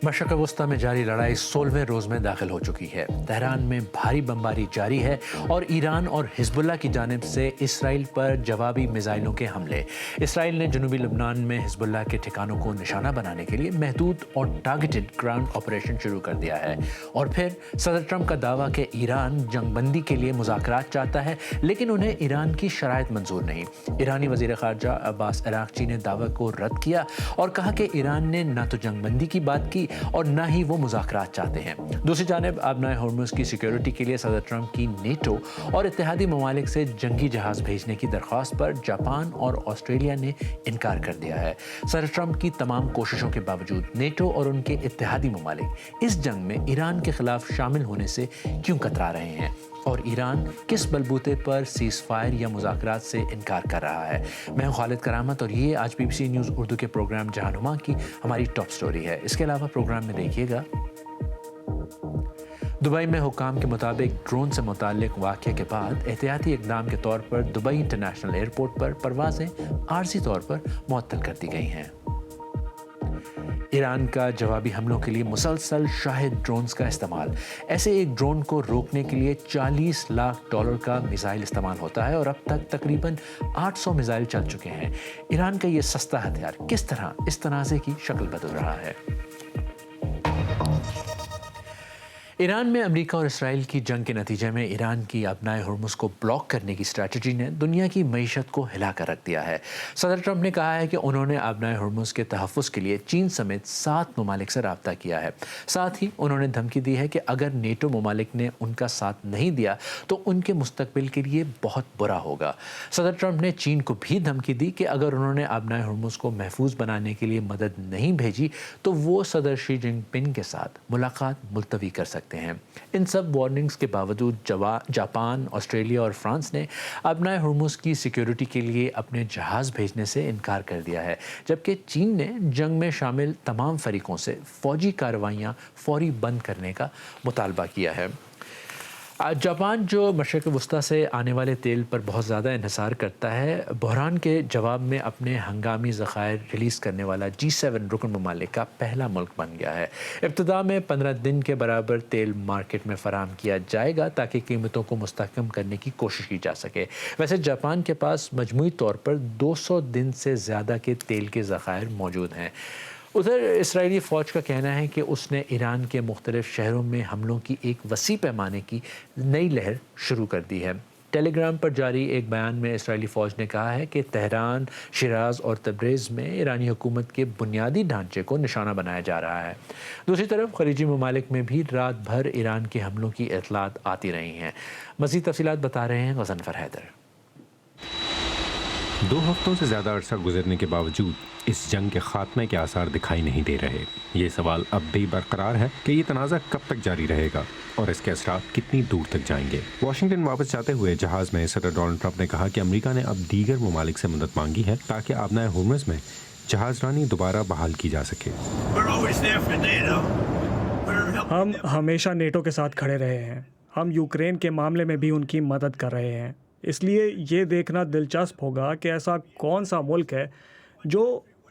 मशरक़ वस्ती में जारी लड़ाई 16वें रोज़ में दाखिल हो चुकी है। तेहरान में भारी बमबारी जारी है और ईरान और हिजबुल्लाह की जानिब से इसराइल पर जवाबी मिसाइलों के हमले। इसराइल ने जनूबी लबनान में हिजबुल्लाह के ठिकानों को निशाना बनाने के लिए महदूद और टारगेटेड ग्राउंड ऑपरेशन शुरू कर दिया है। और फिर सदर ट्रंप का दावा कि ईरान जंगबंदी के लिए मुज़ाकरात चाहता है, लेकिन उन्हें ईरान की शराइत मंजूर नहीं। ईरानी वज़ीर ख़ारजा अब्बास अराग़ची ने दावे को रद्द किया और कहा कि ईरान ने न तो जंगबंदी की बात की और ना ही वो मुज़ाकरात चाहते हैं। दूसरी जानिब आबनाए होर्मुज़ की सिक्योरिटी के लिए सदर ट्रंप की नेटो और इत्तेहादी ममालिक से जंगी जहाज़ भेजने की दरख्वास्त पर जापान और ऑस्ट्रेलिया ने इनकार कर दिया है। सदर ट्रंप की तमाम कोशिशों के बावजूद नेटो और उनके इत्तेहादी ममालिक इस जंग में ईरान के खिलाफ शामिल होने से क्यों कतरा रहे हैं और ईरान किस बलबूते पर सीज़ फायर या मुज़ाकरात से इनकार कर रहा है। मैं हूं खालिद करामत और ये आज BBC न्यूज़ उर्दू के प्रोग्राम जहानुमा की हमारी टॉप स्टोरी है। इसके अलावा प्रोग्राम में देखिएगा, दुबई में हुक्काम के मुताबिक ड्रोन से मुताल्लिक वाक़ये के बाद एहतियाती इक़दाम के तौर पर दुबई इंटरनेशनल एयरपोर्ट पर परवाज़ें आर्ज़ी तौर पर मुअत्तल कर दी गई हैं। ईरान का जवाबी हमलों के लिए मुसलसल शाहिद ड्रोन्स का इस्तेमाल। ऐसे एक ड्रोन को रोकने के लिए $40 लाख का मिसाइल इस्तेमाल होता है और अब तक तकरीबन 800 मिसाइल चल चुके हैं। ईरान का ये सस्ता हथियार किस तरह इस तनाज़े की शक्ल बदल रहा है। ईरान में अमेरिका और इसराइल की जंग के नतीजे में ईरान की आबनाए होर्मुज़ को ब्लॉक करने की स्ट्रैटेजी ने दुनिया की मईशत को हिला कर रख दिया है। सदर ट्रंप ने कहा है कि उन्होंने आबनाए होर्मुज़ के तहफ़्फ़ुज़ के लिए चीन समेत 7 ममालिक से रब्ता किया है। साथ ही उन्होंने धमकी दी है कि अगर नेटो ममालिक ने उनका साथ नहीं दिया तो उनके मुस्तकबिल के लिए बहुत बुरा होगा। सदर ट्रंप ने चीन को भी धमकी दी कि अगर उन्होंने आबनाए होर्मुज़ को महफूज बनाने के लिए मदद नहीं भेजी तो वो सदर शी जिनपिंग के साथ मुलाकात मुलतवी कर सकते हैं। इन सब वार्निंग्स के बावजूद जापान, ऑस्ट्रेलिया और फ्रांस ने आबनाए होर्मुज़ की सिक्योरिटी के लिए अपने जहाज़ भेजने से इनकार कर दिया है, जबकि चीन ने जंग में शामिल तमाम फरीकों से फ़ौजी कार्रवाइयाँ फौरी बंद करने का मुतालबा किया है। जापान जो मशरक़ वस्ती से आने वाले तेल पर बहुत ज़्यादा इन्हिसार करता है, बहरान के जवाब में अपने हंगामी ज़खायर रिलीज़ करने वाला G7 रुकन ममालिक का पहला मुल्क बन गया है। इब्तिदा में 15 दिन के बराबर तेल मार्केट में फ़राहम किया जाएगा ताकि कीमतों को मुस्तहकम करने की कोशिश की जा सके। वैसे जापान के पास मजमूई तौर पर 200 दिन से ज़्यादा के तेल के ज़खायर मौजूद हैं। उधर इसराइली फ़ौज का कहना है कि उसने ईरान के मुख्तलिफ़ शहरों में हमलों की एक वसी पैमाने की नई लहर शुरू कर दी है। टेलीग्राम पर जारी एक बयान में इसराइली फ़ौज ने कहा है कि तेहरान, शिराज़ और तब्रेज़ में ईरानी हुकूमत के बुनियादी ढांचे को निशाना बनाया जा रहा है। दूसरी तरफ खलीजी ममालिक में भी रात भर ईरान के हमलों की इतलात आती रही हैं। मज़ीद तफ़सीलात बता रहे हैं गज़नफ़र हैदर। 2 हफ्तों से ज़्यादा अरसा गुजरने के बावजूद इस जंग के खात्मे के आसार दिखाई नहीं दे रहे। ये सवाल अब भी बरकरार है कि ये तनाज़ा कब तक जारी रहेगा और इसके असरात कितनी दूर तक जाएंगे। वाशिंगटन वापस जाते हुए जहाज़ में सदर डोनाल्ड ट्रंप ने कहा कि अमेरिका ने अब दीगर ममालिक से मदद मांगी है ताकि आबनाए होर्मुज़ में जहाज़रानी दोबारा बहाल की जा सके। हम हमेशा नेटो के साथ खड़े रहे हैं। हम यूक्रेन के मामले में भी उनकी मदद कर रहे हैं। इसलिए ये देखना दिलचस्प होगा कि ऐसा कौन सा मुल्क है जो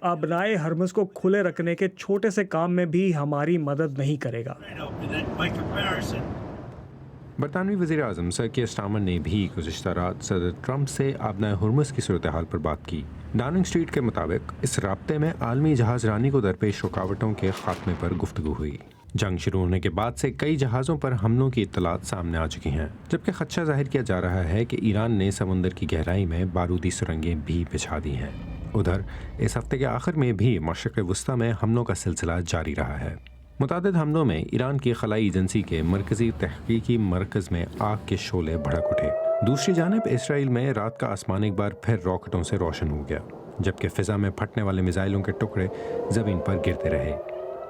आबनाए होर्मुज़ को खुले रखने के छोटे से काम में भी हमारी मदद नहीं करेगा। बरतानवी वज़ीर-ए-आज़म सर कीर स्टारमर ने भी गुज़िश्ता रात सदर ट्रंप से आबनाए होर्मुज़ की सूरत हाल पर बात की। डाउनिंग स्ट्रीट के मुताबिक इस राब्ते में आलमी जहाज़रानी को दरपेश रुकावटों के खात्मे पर गुफ्तगू हुई। जंग शुरू होने के बाद से कई जहाज़ों पर हमलों की इत्तलात सामने आ चुकी हैं, जबकि खदशा जाहिर किया जा रहा है कि ईरान ने समुंदर की गहराई में बारूदी सुरंगें भी बिछा दी हैं। उधर इस हफ्ते के आखिर में भी मशरक़ वस्ती में हमलों का सिलसिला जारी रहा है। मुतादिद हमलों में ईरान की खलाई एजेंसी के मरकज़ी तहक़ीक़ी मरकज़ में आग के शोले भड़क उठे। दूसरी जानिब इसराइल में रात का आसमान एक बार फिर रॉकेटों से रोशन हो गया, जबकि फ़िज़ा में फटने वाले मिसाइलों के टुकड़े ज़मीन पर गिरते रहे।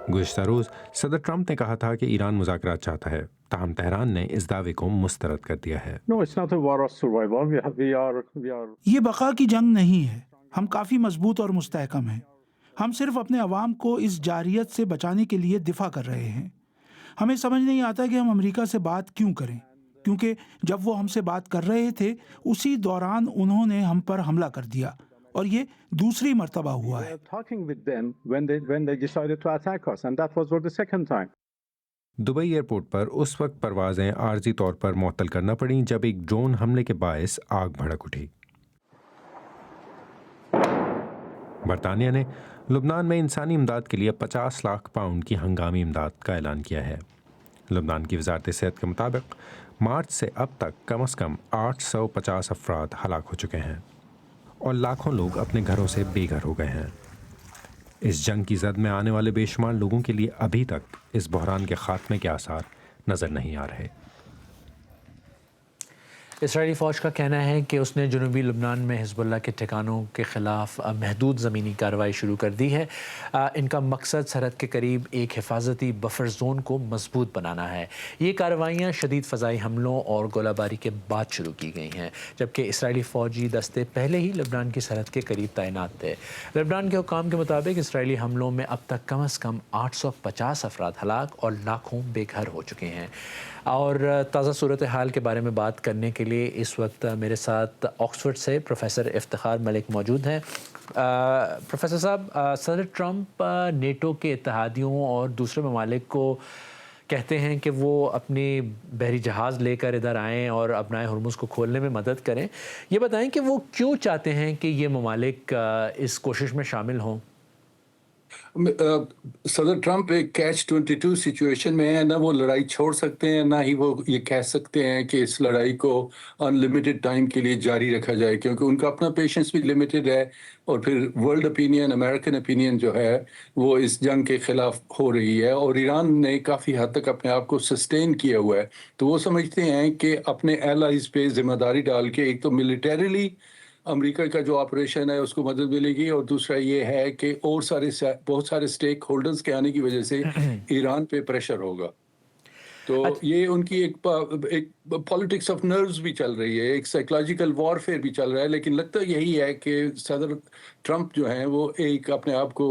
गुज़िश्ता रोज़ सदर ट्रंप ने कहा था कि ईरान मुज़ाकरात चाहता है, ताहम तेहरान ने इस दावे को मुस्तरद कर दिया है। ये बका की जंग नहीं है। हम काफ़ी मजबूत और मुस्तहकम हैं। हम सिर्फ अपने अवाम को इस जारियत से बचाने के लिए दिफा कर रहे हैं। हमें समझ नहीं आता कि हम अमेरिका से बात क्यों करें, क्योंकि जब वो हमसे बात कर रहे थे उसी दौरान उन्होंने हम पर हमला कर दिया اور یہ دوسری مرتبہ ہوا ہے۔ talking with them when they decided to attack us, and that was for the second time. Dubai airport پر اس وقت پروازیں عارضی طور پر معطل کرنا پڑیں جب ایک ڈرون حملے کے باعث آگ بھڑک اٹھی۔ برطانیہ نے لبنان میں انسانی امداد کے لیے 50 لاکھ پاؤنڈ کی ہنگامی امداد کا اعلان کیا ہے۔ لبنان کی وزارت صحت کے مطابق مارچ سے اب تک کم از کم 850 افراد ہلاک ہو چکے ہیں اور لاکھوں لوگ اپنے گھروں سے بے گھر ہو گئے ہیں۔ اس جنگ کی زد میں آنے والے بے شمار لوگوں کے لیے ابھی تک اس بحران کے خاتمے کے آثار نظر نہیں آ رہے۔ اسرائیلی فوج کا کہنا ہے کہ اس نے جنوبی لبنان میں حزب اللہ کے ٹھکانوں کے خلاف محدود زمینی کارروائی شروع کر دی ہے۔ ان کا مقصد سرحد کے قریب ایک حفاظتی بفر زون کو مضبوط بنانا ہے۔ یہ کارروائیاں شدید فضائی حملوں اور گولہ باری کے بعد شروع کی گئی ہیں، جبکہ اسرائیلی فوجی دستے پہلے ہی لبنان کی سرحد کے قریب تعینات تھے۔ لبنان کے حکام کے مطابق اسرائیلی حملوں میں اب تک کم از کم 850 افراد ہلاک اور لاکھوں بے گھر ہو چکے ہیں۔ اور تازہ صورتحال کے بارے میں بات کرنے کے لیے اس وقت میرے ساتھ آکسفورڈ سے پروفیسر افتخار ملک موجود ہیں۔ پروفیسر صاحب، صدر ٹرمپ نیٹو کے اتحادیوں اور دوسرے ممالک کو کہتے ہیں کہ وہ اپنی بحری جہاز لے کر ادھر آئیں اور ابنائے ہرمز کو کھولنے میں مدد کریں۔ یہ بتائیں کہ وہ کیوں چاہتے ہیں کہ یہ ممالک اس کوشش میں شامل ہوں؟ صدر ٹرمپ ایک کیچ 22 سچویشن میں ہے، نہ وہ لڑائی چھوڑ سکتے ہیں، نہ ہی وہ یہ کہہ سکتے ہیں کہ اس لڑائی کو ان لمیٹڈ ٹائم کے لیے جاری رکھا جائے، کیونکہ ان کا اپنا پیشنس بھی لمیٹڈ ہے، اور پھر ورلڈ اپینین، امریکن اپینین جو ہے وہ اس جنگ کے خلاف ہو رہی ہے، اور ایران نے کافی حد تک اپنے آپ کو سسٹین کیا ہوا ہے۔ تو وہ سمجھتے ہیں کہ اپنے ایلائز پہ ذمہ داری ڈال کے ایک تو ملیٹریلی امریکہ کا جو آپریشن ہے اس کو مدد ملے گی، اور دوسرا یہ ہے کہ اور بہت سارے سٹیک ہولڈرز کے آنے کی وجہ سے ایران پہ پریشر ہوگا۔ تو یہ ان کی ایک پالیٹکس آف نروز بھی چل رہی ہے، ایک سائیکولوجیکل وارفیئر بھی چل رہا ہے، لیکن لگتا یہی ہے کہ صدر ٹرمپ جو ہیں وہ ایک اپنے آپ کو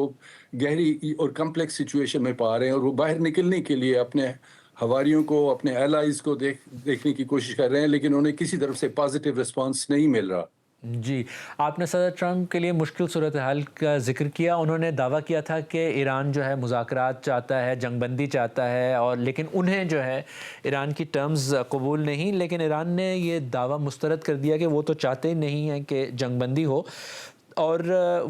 گہری اور کمپلیکس سچویشن میں پا رہے ہیں، اور وہ باہر نکلنے کے لیے اپنے ہواریوں کو، اپنے ایلائز کو دیکھنے کی کوشش کر رہے ہیں، لیکن انہیں کسی طرف سے پازیٹیو رسپانس نہیں مل رہا۔ جی، آپ نے صدر ٹرمپ کے لیے مشکل صورتحال کا ذکر کیا۔ انہوں نے دعویٰ کیا تھا کہ ایران جو ہے مذاکرات چاہتا ہے، جنگ بندی چاہتا ہے، اور لیکن انہیں جو ہے ایران کی ٹرمز قبول نہیں، لیکن ایران نے یہ دعویٰ مسترد کر دیا کہ وہ تو چاہتے ہی نہیں ہیں کہ جنگ بندی ہو، اور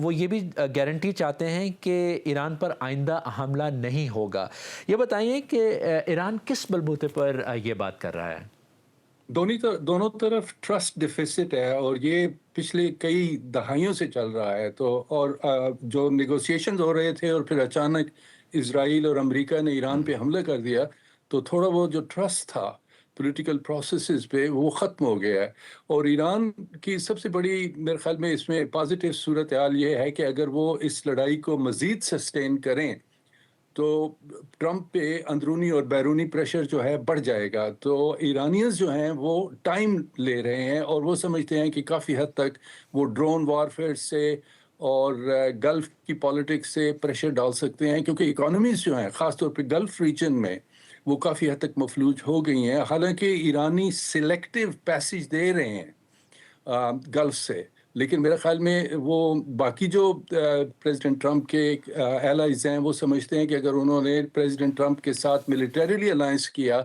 وہ یہ بھی گارنٹی چاہتے ہیں کہ ایران پر آئندہ حملہ نہیں ہوگا۔ یہ بتائیے کہ ایران کس بلبوتے پر یہ بات کر رہا ہے؟ دونوں طرف ٹرسٹ ڈیفیسٹ ہے، اور یہ پچھلے کئی دہائیوں سے چل رہا ہے۔ تو اور جو نیگوسیشنز ہو رہے تھے اور پھر اچانک اسرائیل اور امریکہ نے ایران پہ حملہ کر دیا، تو تھوڑا بہت جو ٹرسٹ تھا پولیٹیکل پروسیسز پہ وہ ختم ہو گیا ہے۔ اور ایران کی سب سے بڑی میرے خیال میں اس میں پازیٹیو صورتحال یہ ہے کہ اگر وہ اس لڑائی کو مزید سسٹین کریں تو ٹرمپ پہ اندرونی اور بیرونی پریشر جو ہے بڑھ جائے گا۔ تو ایرانیز جو ہیں وہ ٹائم لے رہے ہیں، اور وہ سمجھتے ہیں کہ کافی حد تک وہ ڈرون وارفیئر سے اور گلف کی پالیٹکس سے پریشر ڈال سکتے ہیں، کیونکہ اکانومیز جو ہیں خاص طور پہ گلف ریجن میں وہ کافی حد تک مفلوج ہو گئی ہیں۔ حالانکہ ایرانی سلیکٹیو پیسیج دے رہے ہیں گلف سے، لیکن میرے خیال میں وہ باقی جو پریزیڈنٹ ٹرمپ کے ایلائز ہیں وہ سمجھتے ہیں کہ اگر انہوں نے پریزیڈنٹ ٹرمپ کے ساتھ ملیٹریلی الائنس کیا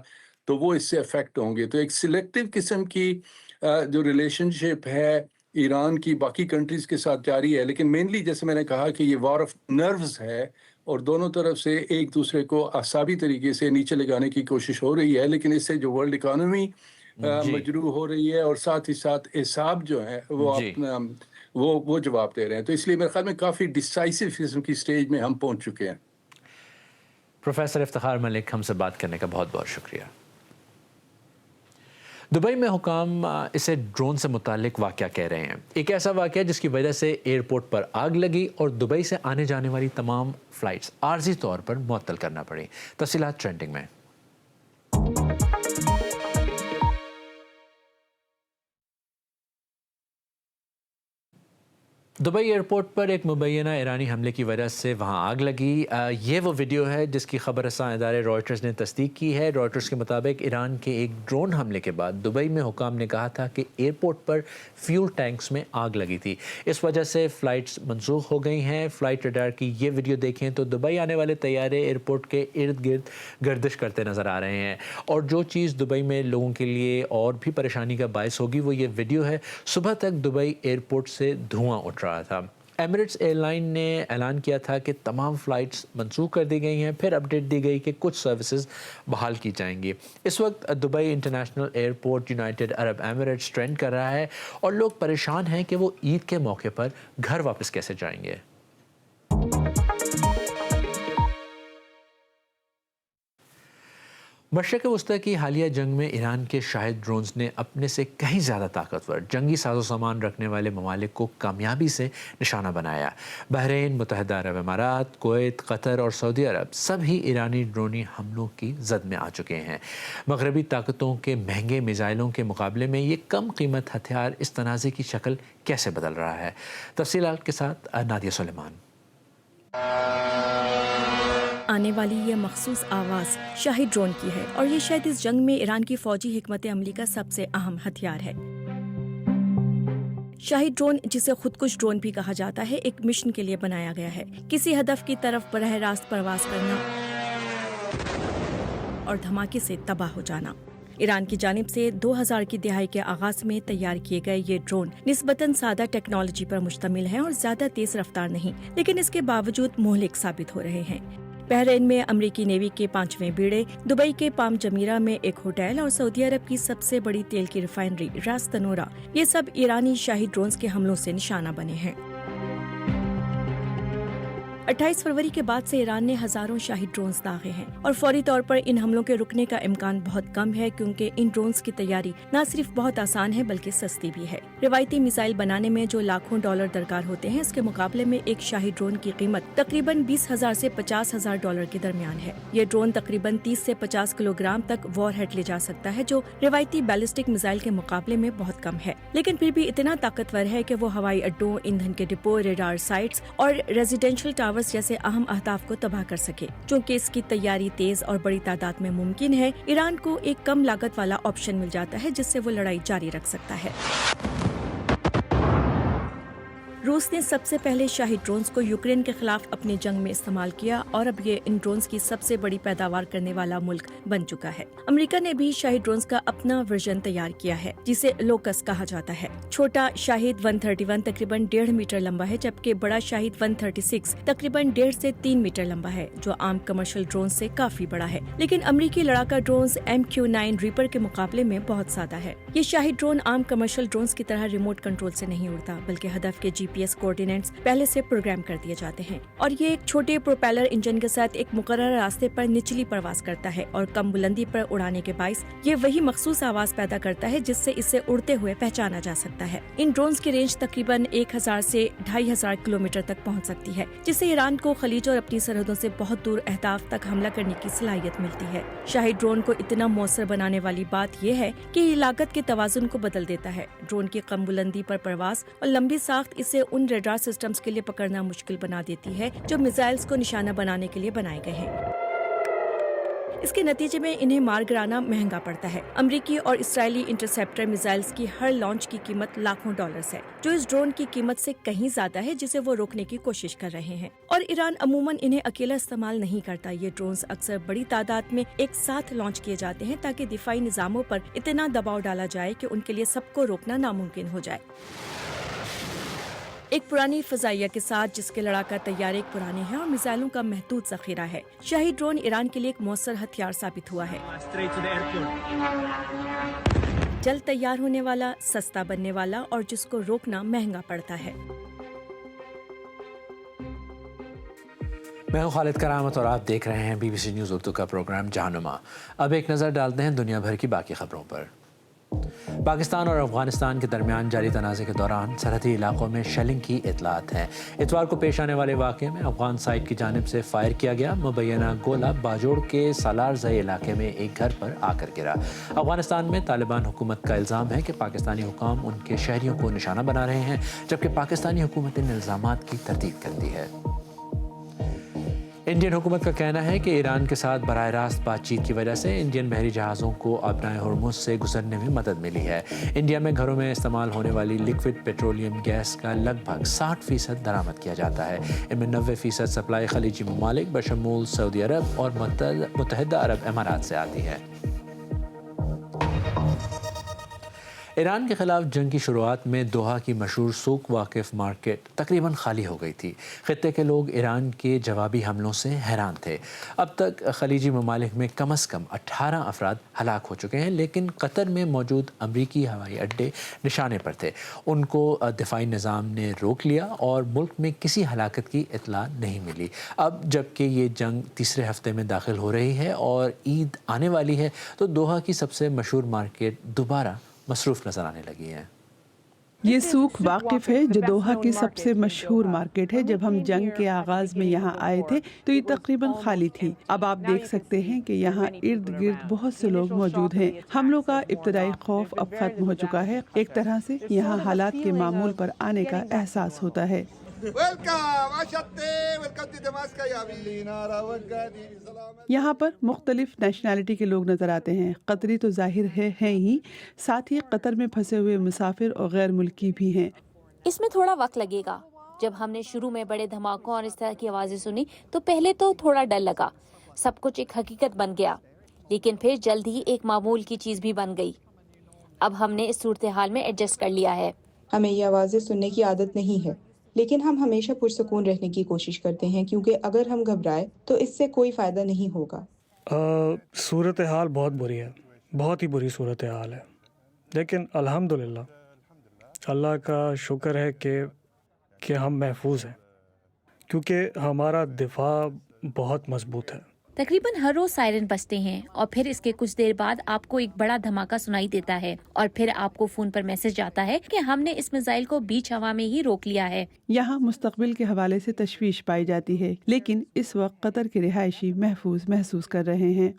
تو وہ اس سے افیکٹ ہوں گے۔ تو ایک سلیکٹیو قسم کی جو ریلیشن شپ ہے ایران کی باقی کنٹریز کے ساتھ جاری ہے، لیکن مینلی جیسے میں نے کہا کہ یہ وار آف نروز ہے، اور دونوں طرف سے ایک دوسرے کو اعصابی طریقے سے نیچے لگانے کی کوشش ہو رہی ہے، لیکن اس سے جو ورلڈ اکانومی مجروح ہو رہی ہے، اور ساتھ ہی ساتھ احساب جو ہیں وہ اپنا وہ جواب دے رہے ہیں۔ تو اس لیے میرے خیال میں کافی ڈیسائسو قسم کی سٹیج میں ہم پہنچ چکے ہیں۔ پروفیسر افتخار ملک، ہم سے بات کرنے کا بہت بہت شکریہ۔ دبئی میں حکام اسے ڈرون سے متعلق واقعہ کہہ رہے ہیں، ایک ایسا واقعہ جس کی وجہ سے ایئرپورٹ پر آگ لگی اور دبئی سے آنے جانے والی تمام فلائٹس عارضی طور پر معطل کرنا پڑی۔ تفصیلات ٹرینڈنگ میں۔ दुबई एयरपोर्ट पर एक मुबैना ईरानी हमले की वजह से वहाँ आग लगी। ये वो वीडियो है जिसकी खबर रसां इदारे रॉयटर्स ने तस्दीक की है। रॉयटर्स के मुताबिक ईरान के एक ड्रोन हमले के बाद दुबई में हुकाम ने कहा था कि एयरपोर्ट पर फ्यूल टैंक्स में आग लगी थी। इस वजह से फ़्लाइट्स मनसूख हो गई हैं। फ़्लाइट रडार की ये वीडियो देखें तो दुबई आने वाले तैयारे एयरपोर्ट के इर्द गिर्द गर्दिश करते नज़र आ रहे हैं। और जो चीज़ दुबई में लोगों के लिए और भी परेशानी का बायस होगी वो ये वीडियो है। सुबह तक दुबई एयरपोर्ट से धुआं उठ रहा था। एमिरेट्स एयरलाइन ने ऐलान किया था कि तमाम फ़्लाइट्स मनसूख कर दी गई हैं। फिर अपडेट दी गई कि कुछ सर्विसेज बहाल की जाएंगी। इस वक्त Dubai international airport United Arab Emirates trend कर रहा है और लोग परेशान हैं कि वो ईद के मौके पर घर वापस कैसे जाएंगे। मशरिक़ वस्ती की हालिया जंग में ईरान के शाहिद ड्रोन्स ने अपने से कहीं ज़्यादा ताकतवर जंगी साजो सामान रखने वाले ममालिक को कामयाबी से निशाना बनाया। बहरीन, मुत्तहिदा अरब अमारात, कुवैत, कतर और सऊदी अरब सभी ईरानी ड्रोनी हमलों की जद में आ चुके हैं। मगरबी ताकतों के महंगे मिज़ाइलों के मुकाबले में ये कम कीमत हथियार इस तनाज़े की शक्ल कैसे बदल रहा है। तफसीलात के साथ नादिया सुलेमान। आने वाली ये मखसूस आवाज़ शाहिद ड्रोन की है और ये शायद इस जंग में ईरान की फौजी हिकमत अमली का सबसे अहम हथियार है। शाहिद ड्रोन, जिसे खुदकुश ड्रोन भी कहा जाता है, एक मिशन के लिए बनाया गया है। किसी हदफ की तरफ बरह रास्त परवाज करना और धमाके से तबाह हो जाना। ईरान की जानिब से 2000 की दहाई के आगाज में तैयार किए गए ये ड्रोन निस्बतन सादा टेक्नोलॉजी पर मुश्तमिल हैं और ज्यादा तेज रफ्तार नहीं, लेकिन इसके बावजूद मुहलिक साबित हो रहे हैं। बहरीन में अमरीकी नेवी के 5वें बीड़े, दुबई के पाम जमीरा में एक होटल और सऊदी अरब की सबसे बड़ी तेल की रिफाइनरी रास तनूरा, ये सब ईरानी शाही ड्रोन्स के हमलों से निशाना बने हैं। 28 फरवरी के बाद से ईरान ने हजारों शाही ड्रोन्स दागे हैं और फौरी तौर पर इन हमलों के रुकने का इम्कान बहुत कम है, क्योंकि इन ड्रोन्स की तैयारी न सिर्फ बहुत आसान है बल्कि सस्ती भी है। रिवायती मिसाइल बनाने में जो लाखों डॉलर दरकार होते हैं, इसके मुकाबले में एक शाही ड्रोन की कीमत तकरीबन 20,000 से 50,000 डॉलर के दरमियान है। ये ड्रोन तकरीबन 30 से 50 किलोग्राम तक वॉरहेड ले जा सकता है, जो रिवायती बैलिस्टिक मिसाइल के मुकाबले में बहुत कम है, लेकिन फिर भी इतना ताकतवर है कि वो हवाई अड्डों, ईंधन के डिपो, रेडार साइट्स और रेजिडेंशियल टावर जैसे अहम अहदाफ को तबाह कर सके। चूँकि इसकी तैयारी तेज और बड़ी तादाद में मुमकिन है, ईरान को एक कम लागत वाला ऑप्शन मिल जाता है जिससे वो लड़ाई जारी रख सकता है। रूस ने सबसे पहले शाही ड्रोन्स को यूक्रेन के खिलाफ अपनी जंग में इस्तेमाल किया और अब ये इन ड्रोन्स की सबसे बड़ी पैदावार करने वाला मुल्क बन चुका है। अमेरिका ने भी शाही ड्रोन्स का अपना वर्जन तैयार किया है, जिसे लोकस कहा जाता है। छोटा शाहिद 131 तकरीबन 1.5 मीटर लंबा है, जबकि बड़ा शाहिद 136 तकरीबन 1.5 से 3 मीटर लंबा है, जो आम कमर्शियल ड्रोन से काफी बड़ा है। लेकिन अमेरिकी लड़ाका ड्रोन्स MQ-9 रीपर के मुकाबले में बहुत सादा है। ये शाही ड्रोन आम कमर्शियल ड्रोन्स की तरह रिमोट कंट्रोल से नहीं उड़ता, बल्कि हदफ के GPS कोऑर्डिनेट्स पहले से प्रोग्राम कर दिए जाते हैं और ये एक छोटे प्रोपेलर इंजन के साथ एक मुकर्रर रास्ते पर निचली परवास करता है और कम बुलंदी पर उड़ाने के बाइस ये वही मखसूस आवाज पैदा करता है जिससे इसे उड़ते हुए पहचाना जा सकता है। इन ड्रोन्स की रेंज तकरीबन 1000 से 2500 किलोमीटर तक पहुंच सकती है, जिससे ईरान को खलीज और अपनी सरहदों से बहुत दूर अहदाफ तक हमला करने की सलाहियत मिलती है। शाही ड्रोन को इतना मौसर बनाने वाली बात यह है कि ये लागत के तवाजुन को बदल देता है। ड्रोन की कम बुलंदी पर परवास और लंबी साख्त इसे उन रेडार सिस्टम्स के लिए पकड़ना मुश्किल बना देती है जो मिसाइल्स को निशाना बनाने के लिए बनाए गए हैं। इसके नतीजे में इन्हें मार गिराना महंगा पड़ता है। अमरीकी और इस्राएली इंटरसेप्टर मिसाइल्स की हर लॉन्च की कीमत लाखों डॉलर्स है, जो इस ड्रोन की कीमत से कहीं ज्यादा है, जिसे वो रोकने की कोशिश कर रहे हैं। और ईरान अमूमन इन्हें अकेला इस्तेमाल नहीं करता। ये ड्रोन्स अक्सर बड़ी तादाद में एक साथ लॉन्च किए जाते हैं ताकि दिफाई निजामों पर इतना दबाव डाला जाए कि उनके लिए सबको रोकना नामुमकिन हो जाए। एक पुरानी फजाइया के साथ जिसके लड़ाका तैयारे पुराने हैं और मिसाइलों का महदूद जखीरा है, शाही ड्रोन ईरान के लिए एक मौसर हथियार साबित हुआ है। जल्द तैयार होने वाला, सस्ता बनने वाला और जिसको रोकना महंगा पड़ता है। मैं हूं खालिद करामत और आप देख रहे हैं BBC न्यूज़ उर्दू का प्रोग्राम जहानुमा। अब एक नज़र डालते हैं दुनिया भर की बाकी खबरों पर। पाकिस्तान और अफगानिस्तान के दरमियान जारी तनाज़े के दौरान सरहदी इलाकों में शेलिंग की इतलात हैं। इतवार को पेश आने वाले वाक़े में अफगान साइड की जानिब से फायर किया गया मुबैना गोला बाजोड़ के सालारज़ई इलाके में एक घर पर आकर गिरा। अफगानिस्तान में तालिबान हुकूमत का इल्ज़ाम है कि पाकिस्तानी हुकाम उनके शहरियों को निशाना बना रहे हैं, जबकि पाकिस्तानी हुकूमत इन इल्ज़ामात की तरदीद करती है। इंडियन हुकूमत का कहना है कि ईरान के साथ बराह रास्त बातचीत की वजह से इंडियन बहरी जहाज़ों को अपनाए हुर्मुज़ से गुजरने में मदद मिली है। इंडिया में घरों में इस्तेमाल होने वाली लिक्विड पेट्रोलियम गैस का लगभग 60% दरामद किया जाता है। इनमें 90% सप्लाई खलीजी ममालिक बशमूल सऊदी अरब और मुत्तहिदा अरब अमारात से आती है। ईरान के खिलाफ जंग की शुरुआत में दोहा की मशहूर सूक वाकिफ मार्केट तकरीबन खाली हो गई थी। खित्ते के लोग ईरान के जवाबी हमलों से हैरान थे। अब तक खलीजी ममालिक में कम अज़ कम 18 अफराद हलाक हो चुके हैं, लेकिन कतर में मौजूद अमरीकी हवाई अड्डे निशाने पर थे। उनको दिफाई निज़ाम ने रोक लिया और मुल्क में किसी हलाकत की इत्तला नहीं मिली। अब जबकि ये जंग तीसरे हफ्ते में दाखिल हो रही है और ईद आने वाली है, तो दोहा की सबसे मशहूर मार्केट दोबारा मसरूफ़ नज़र आने लगी है। ये सूख वाकिफ है जो दोहा की सबसे मशहूर मार्केट है। जब हम जंग के आगाज में यहाँ आए थे तो ये तकरीबन खाली थी। अब आप देख सकते हैं कि यहाँ इर्द गिर्द बहुत से लोग मौजूद हैं। हमलों का इब्तदाई खौफ अब खत्म हो चुका है। एक तरह से यहाँ हालात के मामूल पर आने का एहसास होता है। यहाँ पर मुख्तलिफ नेशनैलिटी के लोग नजर आते हैं। कतरी तो जाहिर है ही, साथ ही कतर में फंसे हुए मुसाफिर और गैर मुल्की भी हैं। इसमें थोड़ा वक्त लगेगा। जब हमने शुरू में बड़े धमाकों और इस तरह की आवाजें सुनी तो पहले तो थोड़ा डर लगा। सब कुछ एक हकीकत बन गया, लेकिन फिर जल्द ही एक मामूल की चीज भी बन गई। अब हमने इस सूरत हाल में एडजस्ट कर लिया है। हमें ये आवाजें सुनने की आदत नहीं है, लेकिन हम हमेशा पुरसुकून रहने की कोशिश करते हैं, क्योंकि अगर हम घबराए तो इससे कोई फ़ायदा नहीं होगा। सूरत हाल बहुत बुरी है, बहुत ही बुरी सूरत हाल है, लेकिन अल्हम्दुलिल्लाह अल्लाह का शुक्र है कि हम महफूज हैं, क्योंकि हमारा दिफा बहुत मजबूत है। तकरीबन हर रोज सायरन बजते हैं और फिर इसके कुछ देर बाद आपको एक बड़ा धमाका सुनाई देता है और फिर आपको फोन पर मैसेज आता है कि हमने इस मिसाइल को बीच हवा में ही रोक लिया है। यहाँ मुस्तकबिल के हवाले से तशवीश पाई जाती है, लेकिन इस वक्त कतर के रिहायशी महफूज महसूस कर रहे हैं।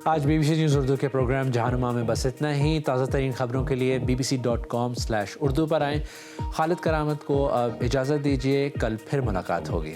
आज BBC न्यूज़ उर्दू के प्रोग्राम जहानुमा में बस इतना ही। ताज़ा तरीन खबरों के लिए bbc.com/urdu पर आएँ। खालिद करामत को अब इजाज़त दीजिए, कल फिर मुलाकात होगी।